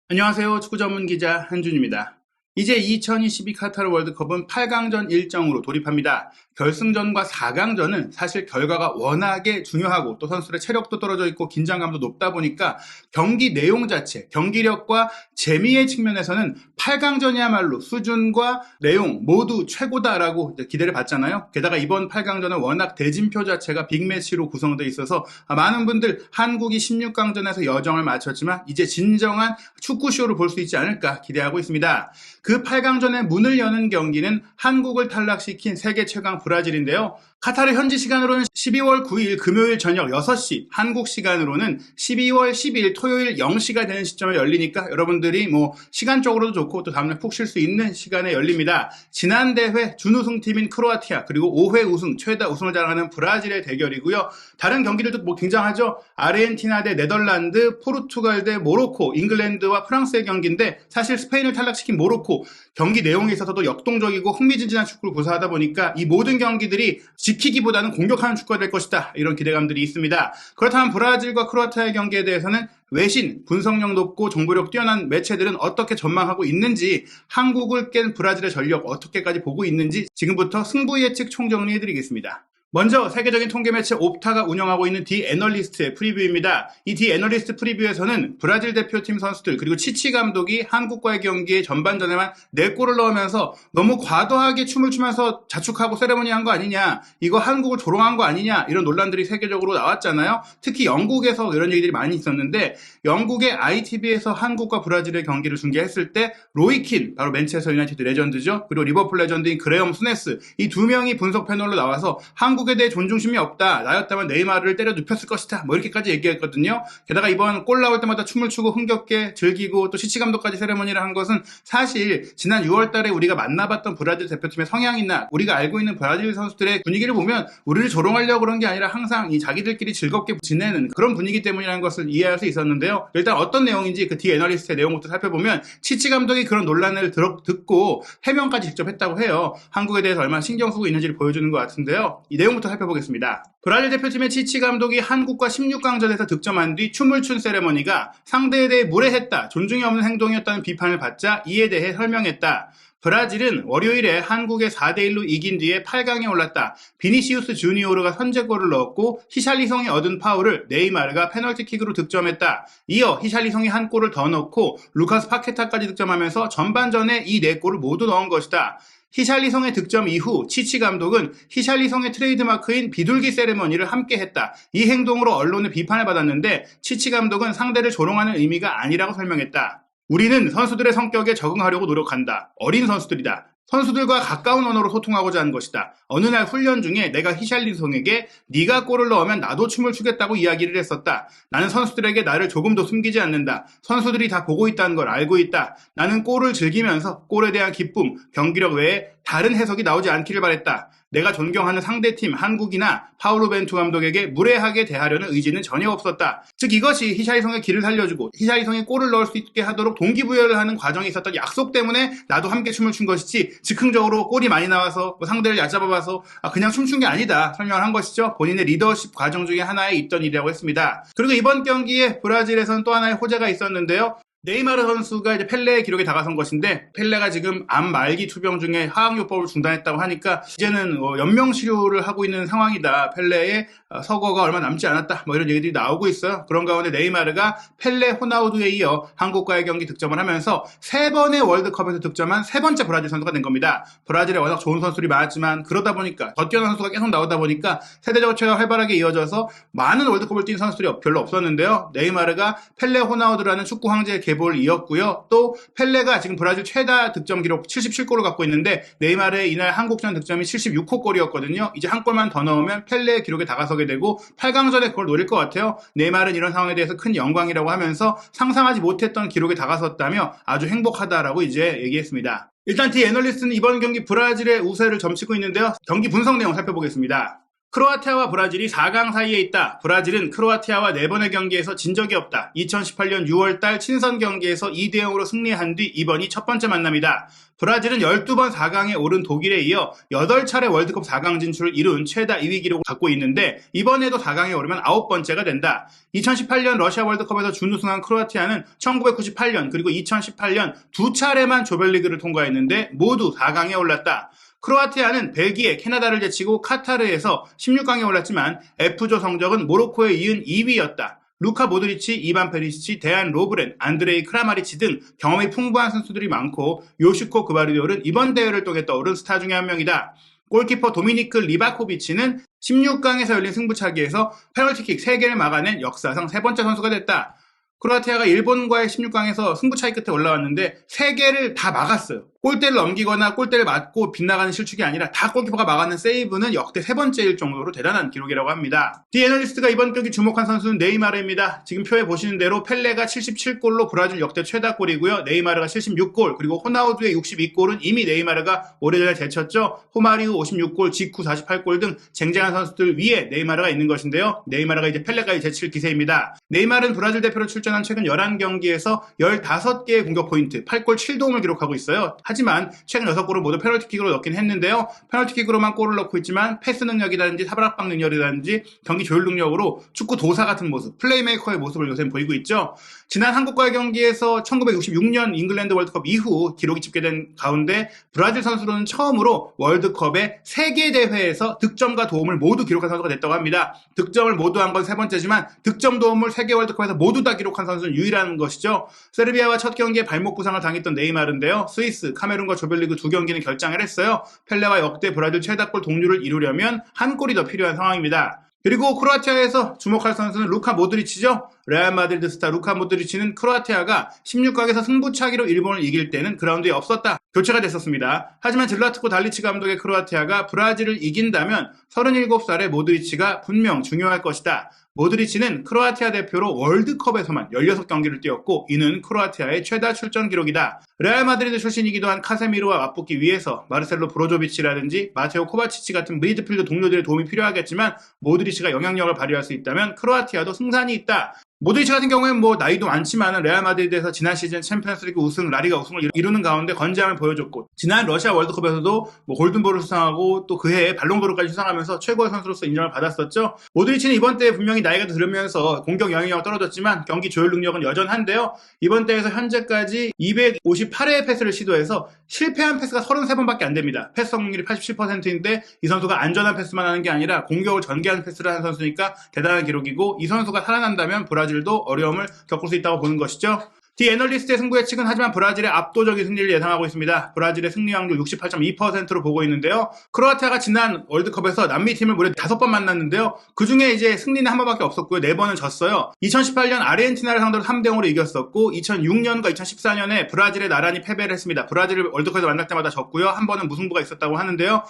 안녕하세요. 축구 전문 기자 한준입니다. 이제 2022 카타르 월드컵은 8강전 일정으로 돌입합니다. 결승전과 4강전은 사실 결과가 워낙에 중요하고 또 선수들의 체력도 떨어져 있고 긴장감도 높다 보니까 경기 내용 자체, 경기력과 재미의 측면에서는 8강전이야말로 수준과 내용 모두 최고다라고 기대를 받잖아요. 게다가 이번 8강전은 워낙 대진표 자체가 빅매치로 구성되어 있어서 많은 분들 한국이 16강전에서 여정을 마쳤지만 이제 진정한 축구쇼를 볼 수 있지 않을까 기대하고 있습니다. 그 8강전의 문을 여는 경기는 한국을 탈락시킨 세계 최강 브라질인데요. 카타르 현지 시간으로는 12월 9일 금요일 저녁 6시, 한국 시간으로는 12월 10일 토요일 0시가 되는 시점에 열리니까 여러분들이 시간적으로도 좋고 또 다음날 푹 쉴 수 있는 시간에 열립니다. 지난 대회 준우승팀인 크로아티아 그리고 5회 우승, 최다 우승을 자랑하는 브라질의 대결이고요. 다른 경기들도 굉장하죠. 아르헨티나 대 네덜란드, 포르투갈 대 모로코, 잉글랜드와 프랑스의 경기인데 사실 스페인을 탈락시킨 모로코 경기 내용에 있어서도 역동적이고 흥미진진한 축구를 구사하다 보니까 이 모든 경기들이 지키기보다는 공격하는 축구가 될 것이다. 이런 기대감들이 있습니다. 그렇다면 브라질과 크로아티아의 경기에 대해서는 외신, 분석력 높고 정보력 뛰어난 매체들은 어떻게 전망하고 있는지, 한국을 깬 브라질의 전력 어떻게까지 보고 있는지 지금부터 승부 예측 총정리해드리겠습니다. 먼저 세계적인 통계 매체 옵타가 운영하고 있는 디 애널리스트의 프리뷰입니다. 이 디 애널리스트 프리뷰에서는 브라질 대표팀 선수들 그리고 치치 감독이 한국과의 경기에 전반전에만 4골을 넣으면서 너무 과도하게 춤을 추면서 자축하고 세레모니한 거 아니냐, 이거 한국을 조롱한 거 아니냐, 이런 논란들이 세계적으로 나왔잖아요. 특히 영국에서 이런 얘기들이 많이 있었는데 영국의 ITV에서 한국과 브라질의 경기를 중계했을 때 로이킨, 바로 맨체스터 유나이티드 레전드죠. 그리고 리버풀 레전드인 그레엄 스네스, 이 두 명이 분석 패널로 나와서 한국에 대해 존중심이 없다, 나였다면 네이마르를 때려 눕혔을 것이다, 이렇게까지 얘기했거든요. 게다가 이번 골 나올 때마다 춤을 추고 흥겹게 즐기고 또 시치 감독까지 세레머니를 한 것은 사실 지난 6월 달에 우리가 만나봤던 브라질 대표팀의 성향이나 우리가 알고 있는 브라질 선수들의 분위기를 보면 우리를 조롱하려고 그런 게 아니라 항상 이 자기들끼리 즐겁게 지내는 그런 분위기 때문이라는 것을 이해할 수 있었는데요. 일단 어떤 내용인지 그 디 애널리스트의 내용부터 살펴보면 치치 감독이 그런 논란을 듣고 해명까지 직접 했다고 해요. 한국에 대해서 얼마나 신경 쓰고 있는지를 보여주는 것 같은데요. 이 내용부터 살펴보겠습니다. 브라질 대표팀의 치치 감독이 한국과 16강전에서 득점한 뒤 춤을 춘 세레머니가 상대에 대해 무례했다, 존중이 없는 행동이었다는 비판을 받자 이에 대해 설명했다. 브라질은 월요일에 한국에 4대1로 이긴 뒤에 8강에 올랐다. 비니시우스 주니오르가 선제골을 넣었고 히샬리송이 얻은 파울을 네이마르가 페널티킥으로 득점했다. 이어 히샬리송이 한 골을 더 넣고 루카스 파케타까지 득점하면서 전반전에 이 4골을 모두 넣은 것이다. 히샬리송의 득점 이후 치치 감독은 히샬리송의 트레이드마크인 비둘기 세레머니를 함께 했다. 이 행동으로 언론의 비판을 받았는데 치치 감독은 상대를 조롱하는 의미가 아니라고 설명했다. 우리는 선수들의 성격에 적응하려고 노력한다. 어린 선수들이다. 선수들과 가까운 언어로 소통하고자 하는 것이다. 어느 날 훈련 중에 내가 히샬리송에게 네가 골을 넣으면 나도 춤을 추겠다고 이야기를 했었다. 나는 선수들에게 나를 조금도 숨기지 않는다. 선수들이 다 보고 있다는 걸 알고 있다. 나는 골을 즐기면서 골에 대한 기쁨, 경기력 외에 다른 해석이 나오지 않기를 바랬다. 내가 존경하는 상대팀 한국이나 파울로 벤투 감독에게 무례하게 대하려는 의지는 전혀 없었다. 즉 이것이 히샬리송의 길을 살려주고 히샬리송이 골을 넣을 수 있게 하도록 동기부여를 하는 과정에 있었던 약속 때문에 나도 함께 춤을 춘 것이지 즉흥적으로 골이 많이 나와서 상대를 얕잡아봐서 그냥 춤춘 게 아니다 설명을 한 것이죠. 본인의 리더십 과정 중에 하나에 있던 일이라고 했습니다. 그리고 이번 경기에 브라질에서는 또 하나의 호재가 있었는데요. 네이마르 선수가 이제 펠레의 기록에 다가선 것인데 펠레가 지금 암 말기 투병 중에 화학요법을 중단했다고 하니까 이제는 연명 치료를 하고 있는 상황이다. 펠레의 서거가 얼마 남지 않았다. 이런 얘기들이 나오고 있어요. 그런 가운데 네이마르가 펠레, 호나우두에 이어 한국과의 경기 득점을 하면서 3번의 월드컵에서 득점한 3번째 브라질 선수가 된 겁니다. 브라질에 워낙 좋은 선수들이 많았지만 그러다 보니까 더 뛰어난 선수가 계속 나오다 보니까 세대적 체가 활발하게 이어져서 많은 월드컵을 뛴 선수들이 별로 없었는데요. 네이마르가 펠레, 호나우두라는 축구 황제의 계보를 이었고요. 또 펠레가 지금 브라질 최다 득점 기록 77골을 갖고 있는데 네이마르의 이날 한국전 득점이 76호 골이었거든요. 이제 한 골만 더 넣으면 펠레의 기록에 다가서게 되고 8강전에 그걸 노릴 것 같아요. 네이마르는 이런 상황에 대해서 큰 영광이라고 하면서 상상하지 못했던 기록에 다가섰다며 아주 행복하다라고 이제 얘기했습니다. 일단 디 애널리스트는 이번 경기 브라질의 우세를 점치고 있는데요. 경기 분석 내용 살펴보겠습니다. 크로아티아와 브라질이 4강 사이에 있다. 브라질은 크로아티아와 4번의 경기에서 진 적이 없다. 2018년 6월달 친선 경기에서 2대0으로 승리한 뒤 이번이 첫 번째 만남이다. 브라질은 12번 4강에 오른 독일에 이어 8차례 월드컵 4강 진출을 이룬 최다 2위 기록을 갖고 있는데 이번에도 4강에 오르면 9번째가 된다. 2018년 러시아 월드컵에서 준우승한 크로아티아는 1998년 그리고 2018년 2차례만 조별리그를 통과했는데 모두 4강에 올랐다. 크로아티아는 벨기에, 캐나다를 제치고 카타르에서 16강에 올랐지만 F조 성적은 모로코에 이은 2위였다. 루카 모드리치, 이반 페리시치, 데안 로브렌, 안드레이 크라마리치 등 경험이 풍부한 선수들이 많고 요시코 그바르디올은 이번 대회를 통해 떠오른 스타 중에 한 명이다. 골키퍼 도미니크 리바코비치는 16강에서 열린 승부차기에서 페널티킥 3개를 막아낸 역사상 3번째 선수가 됐다. 크로아티아가 일본과의 16강에서 승부차이 끝에 올라왔는데 3개를 다 막았어요. 골대를 넘기거나 골대를 맞고 빗나가는 실축이 아니라 다 골키퍼가 막아낸 세이브는 역대 3번째일 정도로 대단한 기록이라고 합니다. 디 애널리스트가 이번 경기 주목한 선수는 네이마르입니다. 지금 표에 보시는 대로 펠레가 77골로 브라질 역대 최다골이고요. 네이마르가 76골 그리고 호나우두의 62골은 이미 네이마르가 오래전에 제쳤죠. 호마리우 56골, 지쿠 48골 등 쟁쟁한 선수들 위에 네이마르가 있는 것인데요. 네이마르가 이제 펠레까지 제칠 기세입니다. 네이마르는 브라질 대표로 출전한 최근 11경기에서 15개의 공격 포인트, 8골 7도움을 기록하고 있어요. 하지만 최근 6골을 모두 페널티킥으로 넣긴 했는데요. 페널티킥으로만 골을 넣고 있지만 패스 능력이라든지 사브락방 능력이라든지 경기 조율 능력으로 축구 도사 같은 모습, 플레이메이커의 모습을 요새 보이고 있죠. 지난 한국과의 경기에서 1966년 잉글랜드 월드컵 이후 기록이 집계된 가운데 브라질 선수로는 처음으로 월드컵의 3개 대회에서 득점과 도움을 모두 기록한 선수가 됐다고 합니다. 득점을 모두 한 건 3번째지만 득점 도움을 3개 월드컵에서 모두 다 기록한 선수는 유일한 것이죠. 세르비아와 첫 경기에 발목 부상을 당했던 네이마르인데요. 스위스, 카메룬과 조별리그 2경기는 결장을 했어요. 펠레와 역대 브라질 최다골 동률을 이루려면 한 골이 더 필요한 상황입니다. 그리고 크로아티아에서 주목할 선수는 루카 모드리치죠. 레알 마드리드 스타 루카 모드리치는 크로아티아가 16강에서 승부차기로 일본을 이길 때는 그라운드에 없었다. 교체가 됐었습니다. 하지만 질라트코 달리치 감독의 크로아티아가 브라질을 이긴다면 37살의 모드리치가 분명 중요할 것이다. 모드리치는 크로아티아 대표로 월드컵에서만 16경기를 뛰었고 이는 크로아티아의 최다 출전 기록이다. 레알 마드리드 출신이기도 한 카세미로와 맞붙기 위해서 마르셀로 브로조비치라든지 마테오 코바치치 같은 미드필더 동료들의 도움이 필요하겠지만 모드리치가 영향력을 발휘할 수 있다면 크로아티아도 승산이 있다. 모드리치 같은 경우에는 나이도 많지만 레알 마드리드에서 지난 시즌 챔피언스리그 우승, 라리가 우승을 이루는 가운데 건재함을 보여줬고 지난 러시아 월드컵에서도 골든볼을 수상하고 또 그해에 발롱도르까지 수상하면서 최고의 선수로서 인정을 받았었죠. 모드리치는 이번 대회 분명히 나이가 들으면서 공격 영향력이 떨어졌지만 경기 조율 능력은 여전한데요. 이번 대회에서 현재까지 258회의 패스를 시도해서 실패한 패스가 33번밖에 안 됩니다. 패스 성공률이 87%인데 이 선수가 안전한 패스만 하는 게 아니라 공격을 전개하는 패스를 하는 선수니까 대단한 기록이고 이 선수가 살아난다면 브라질도 어려움을 겪을 수 있다고 보는 것이죠. 디 애널리스트의 승부 예측은 하지만 브라질의 압도적인 승리를 예상하고 있습니다. 브라질의 승리 확률 68.2%로 보고 있는데요. 크로아티아가 지난 월드컵에서 남미 팀을 무려 5번 만났는데요. 그중에 이제 승리는 한 번밖에 없었고요. 4번은 졌어요. 2018년 아르헨티나를 상대로 3대0으로 이겼었고 2006년과 2014년에 브라질에 나란히 패배를 했습니다. 브라질을 월드컵에서 만날 때마다 졌고요. 한 번은 무승부가 있었다고 하는데요.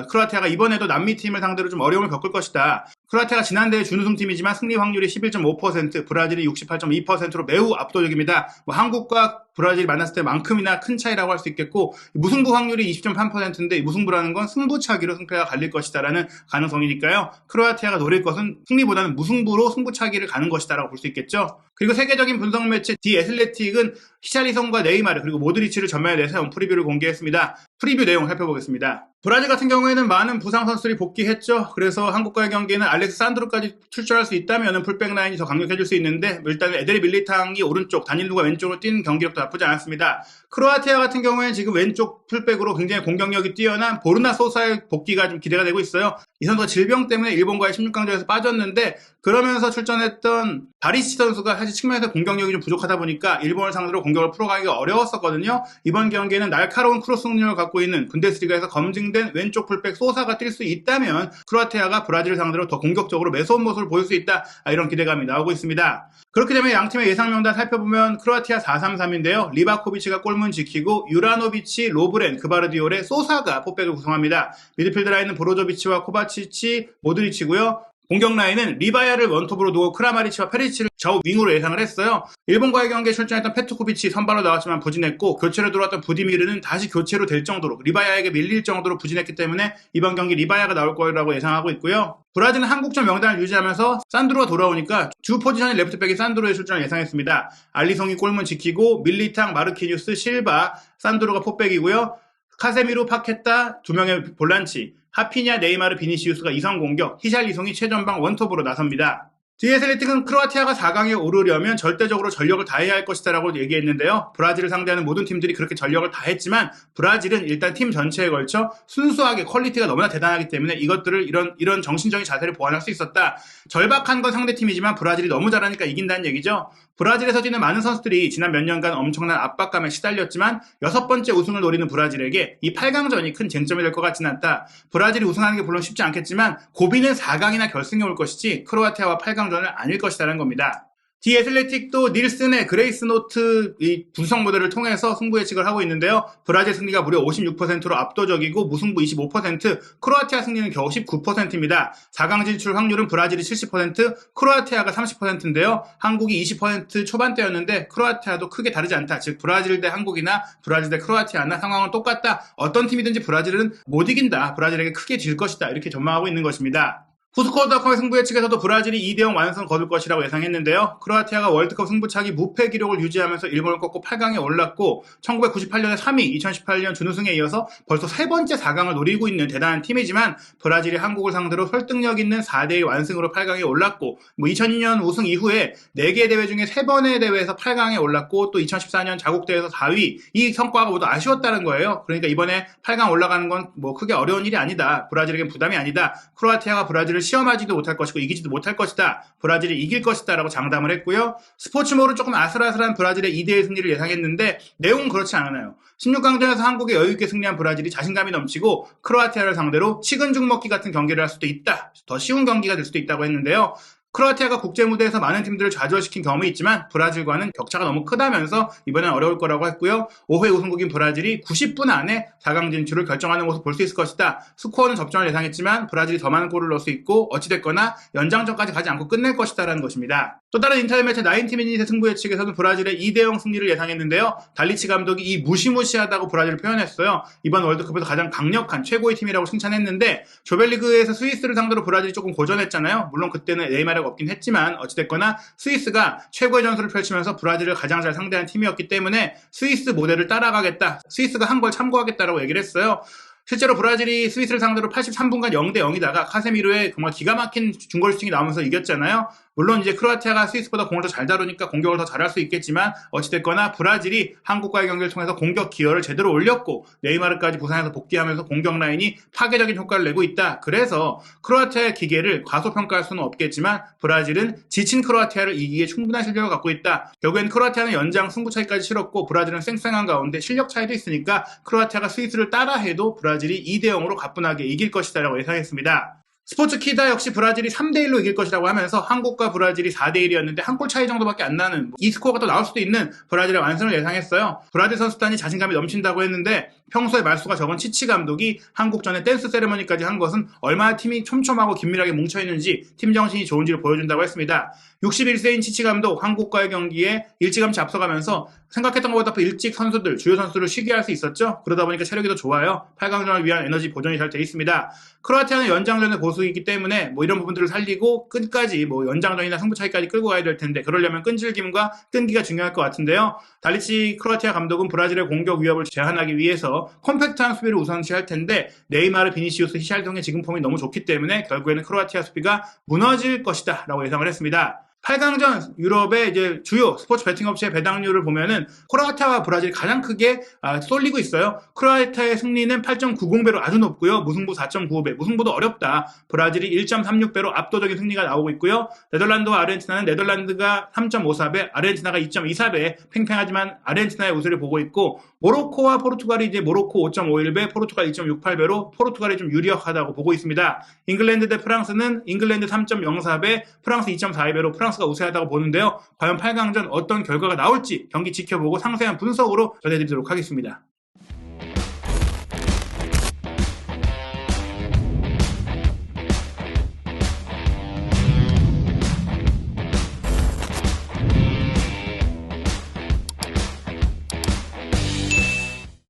크로아티아가 이번에도 남미 팀을 상대로 좀 어려움을 겪을 것이다. 크로아티아가 지난 대회 준우승팀이지만 승리 확률이 11.5%, 브라질이 68.2%로 매우 압도적입니다. 한국과 브라질이 만났을 때만큼이나 큰 차이라고 할 수 있겠고 무승부 확률이 20.3%인데 무승부라는 건 승부차기로 승패가 갈릴 것이다라는 가능성이니까요. 크로아티아가 노릴 것은 승리보다는 무승부로 승부차기를 가는 것이다라고 볼 수 있겠죠. 그리고 세계적인 분석 매체 디 애슬레틱은 히샬리송과 네이마르 그리고 모드리치를 전면에 내세운 프리뷰를 공개했습니다. 프리뷰 내용 살펴보겠습니다. 브라질 같은 경우에는 많은 부상 선수들이 복귀했죠. 그래서 한국과의 경기에는 알렉스 산드로까지 출전할 수 있다면 풀백 라인이 더 강력해질 수 있는데 일단 에데리 밀리탕이 오른쪽, 다닐루가 왼쪽으로 뛴 경기력도 나쁘지 않았습니다. 크로아티아 같은 경우에는 지금 왼쪽 풀백으로 굉장히 공격력이 뛰어난 보르나 소사의 복귀가 좀 기대가 되고 있어요. 이 선수가 질병 때문에 일본과의 16강전에서 빠졌는데 그러면서 출전했던 바리시 선수가 사실 측면에서 공격력이 좀 부족하다 보니까 일본을 상대로 공격을 풀어가기가 어려웠었거든요. 이번 경기에는 날카로운 크로스 능력을 갖고 있는 분데스리가에서 검증된 왼쪽 풀백 소사가 뛸 수 있다면 크로아티아가 브라질을 상대로 더 공격적으로 매서운 모습을 보일 수 있다. 이런 기대감이 나오고 있습니다. 그렇게 되면 양팀의 예상 명단 살펴보면 크로아티아 4-3-3인데요. 리바코비치가 골문 지키고 유라노비치, 로브렌, 그바르디올의 소사가 포백을 구성합니다. 미드필드 라인은 브로조비치와 코바치치, 모드리치고요. 공격 라인은 리바야를 원톱으로 두고 크라마리치와 페리치를 좌우 윙으로 예상을 했어요. 일본과의 경기에 출전했던 페트코비치 선발로 나왔지만 부진했고 교체로 들어왔던 부디미르는 다시 교체로 될 정도로 리바야에게 밀릴 정도로 부진했기 때문에 이번 경기 리바야가 나올 거라고 예상하고 있고요. 브라질은 한국전 명단을 유지하면서 산드로가 돌아오니까 주 포지션인 레프트백이 산드로의 출전을 예상했습니다. 알리송이 골문 지키고 밀리탕, 마르키뉴스, 실바, 산드로가 포백이고요. 카세미로, 파케타, 두 명의 볼란치, 하피냐, 네이마르, 비니시우스가 이성 공격, 히샬리송이 최전방 원톱으로 나섭니다. 디에슬레틱은 크로아티아가 4강에 오르려면 절대적으로 전력을 다해야 할 것이다 라고 얘기했는데요. 브라질을 상대하는 모든 팀들이 그렇게 전력을 다했지만 브라질은 일단 팀 전체에 걸쳐 순수하게 퀄리티가 너무나 대단하기 때문에 이것들을 이런 정신적인 자세를 보완할 수 있었다. 절박한 건 상대팀이지만 브라질이 너무 잘하니까 이긴다는 얘기죠. 브라질에서 뛰는 많은 선수들이 지난 몇 년간 엄청난 압박감에 시달렸지만 6번째 우승을 노리는 브라질에게 이 8강전이 큰 쟁점이 될 것 같지는 않다. 브라질이 우승하는 게 물론 쉽지 않겠지만 고비는 4강이나 결승에 올 것이지 크로아티아와 8강전을 아닐 것이라는 겁니다. 디애슬레틱도 닐슨의 그레이스 노트 이 분석 모델을 통해서 승부 예측을 하고 있는데요. 브라질 승리가 무려 56%로 압도적이고 무승부 25%, 크로아티아 승리는 겨우 19%입니다. 4강 진출 확률은 브라질이 70%, 크로아티아가 30%인데요. 한국이 20% 초반대였는데 크로아티아도 크게 다르지 않다. 즉 브라질 대 한국이나 브라질 대 크로아티아나 상황은 똑같다. 어떤 팀이든지 브라질은 못 이긴다. 브라질에게 크게 질 것이다. 이렇게 전망하고 있는 것입니다. 후스코어닷컴의 승부 예측에서도 브라질이 2대0 완승 거둘 것이라고 예상했는데요. 크로아티아가 월드컵 승부차기 무패 기록을 유지하면서 일본을 꺾고 8강에 올랐고 1998년에 3위, 2018년 준우승에 이어서 벌써 3번째 4강을 노리고 있는 대단한 팀이지만 브라질이 한국을 상대로 설득력 있는 4대1 완승으로 8강에 올랐고 2002년 우승 이후에 4개 대회 중에 3번의 대회에서 8강에 올랐고 또 2014년 자국대회에서 4위 이 성과가 모두 아쉬웠다는 거예요. 그러니까 이번에 8강 올라가는 건 뭐 크게 어려운 일이 아니다. 브라질에겐 부담이 아니다. 크로아티아가 브라질을 시험하지도 못할 것이고 이기지도 못할 것이다. 브라질이 이길 것이다 라고 장담을 했고요. 스포츠몰은 조금 아슬아슬한 브라질의 2대1 승리를 예상했는데 내용은 그렇지 않아요. 16강전에서 한국에 여유있게 승리한 브라질이 자신감이 넘치고 크로아티아를 상대로 식은 죽 먹기 같은 경기를 할 수도 있다. 더 쉬운 경기가 될 수도 있다고 했는데요. 크로아티아가 국제 무대에서 많은 팀들을 좌절시킨 경험이 있지만 브라질과는 격차가 너무 크다면서 이번엔 어려울 거라고 했고요. 5회 우승국인 브라질이 90분 안에 4강 진출을 결정하는 모습을 볼 수 있을 것이다. 스코어는 접전을 예상했지만 브라질이 더 많은 골을 넣을 수 있고 어찌됐거나 연장전까지 가지 않고 끝낼 것이다라는 것입니다. 또 다른 인터넷 매체 90미닛의 승부 예측에서는 브라질의 2대0 승리를 예상했는데요. 달리치 감독이 이 무시무시하다고 브라질을 표현했어요. 이번 월드컵에서 가장 강력한 최고의 팀이라고 칭찬했는데 조별리그에서 스위스를 상대로 브라질이 조금 고전했잖아요. 물론 그때는 네이마르가 없긴 했지만 어찌됐거나 스위스가 최고의 전술을 펼치면서 브라질을 가장 잘 상대한 팀이었기 때문에 스위스 모델을 따라가겠다. 스위스가 한 걸 참고하겠다라고 얘기를 했어요. 실제로 브라질이 스위스를 상대로 83분간 0대0이다가 카세미로의 정말 기가 막힌 중거리 슈팅이 나오면서 이겼잖아요. 물론 이제 크로아티아가 스위스보다 공을 더 잘 다루니까 공격을 더 잘할 수 있겠지만 어찌됐거나 브라질이 한국과의 경기를 통해서 공격 기여를 제대로 올렸고 네이마르까지 부상해서 복귀하면서 공격 라인이 파괴적인 효과를 내고 있다. 그래서 크로아티아의 기계를 과소평가할 수는 없겠지만 브라질은 지친 크로아티아를 이기기에 충분한 실력을 갖고 있다. 결국엔 크로아티아는 연장 승부차이까지 치렀고 브라질은 쌩쌩한 가운데 실력 차이도 있으니까 크로아티아가 스위스를 따라해도 브라질이 2대0으로 가뿐하게 이길 것이다 라고 예상했습니다. 스포츠키다 역시 브라질이 3대1로 이길 것이라고 하면서 한국과 브라질이 4대1이었는데 한 골 차이 정도밖에 안 나는 이 스코어가 또 나올 수도 있는 브라질의 완승을 예상했어요. 브라질 선수단이 자신감이 넘친다고 했는데 평소에 말수가 적은 치치 감독이 한국전에 댄스 세레머니까지 한 것은 얼마나 팀이 촘촘하고 긴밀하게 뭉쳐있는지 팀 정신이 좋은지를 보여준다고 했습니다. 61세인 치치 감독 한국과의 경기에 일찌감치 앞서가면서 생각했던 것보다 더 일찍 주요 선수들을 쉬게 할 수 있었죠. 그러다 보니까 체력이 더 좋아요. 8강전을 위한 에너지 보존이 잘 돼 있습니다. 크로아티아는 연장전의 고수이기 때문에 이런 부분들을 살리고 끝까지 연장전이나 승부 차이까지 끌고 가야 될 텐데 그러려면 끈질김과 끈기가 중요할 것 같은데요. 달리치 크로아티아 감독은 브라질의 공격 위협을 제한하기 위해서 컴팩트한 수비를 우선시할 텐데 네이마르, 비니시우스, 히샬동의 지금 폼이 너무 좋기 때문에 결국에는 크로아티아 수비가 무너질 것이다 라고 예상을 했습니다. 8강전 유럽의 이제 주요 스포츠 베팅 업체의 배당률을 보면은 크로아티아와 브라질이 가장 크게 쏠리고 있어요. 크로아티아의 승리는 8.90배로 아주 높고요. 무승부 4.95배. 무승부도 어렵다. 브라질이 1.36배로 압도적인 승리가 나오고 있고요. 네덜란드와 아르헨티나는 네덜란드가 3.54배, 아르헨티나가 2.24배. 팽팽하지만 아르헨티나의 우세를 보고 있고 모로코와 포르투갈이 이제 모로코 5.51배, 포르투갈 2.68배로 포르투갈이 좀 유리하다고 보고 있습니다. 잉글랜드 대 프랑스는 잉글랜드 3.04배, 프랑스 2.42배로 프랑스가 우세하다고 보는데요. 과연 8강전 어떤 결과가 나올지 경기 지켜보고 상세한 분석으로 전해드리도록 하겠습니다.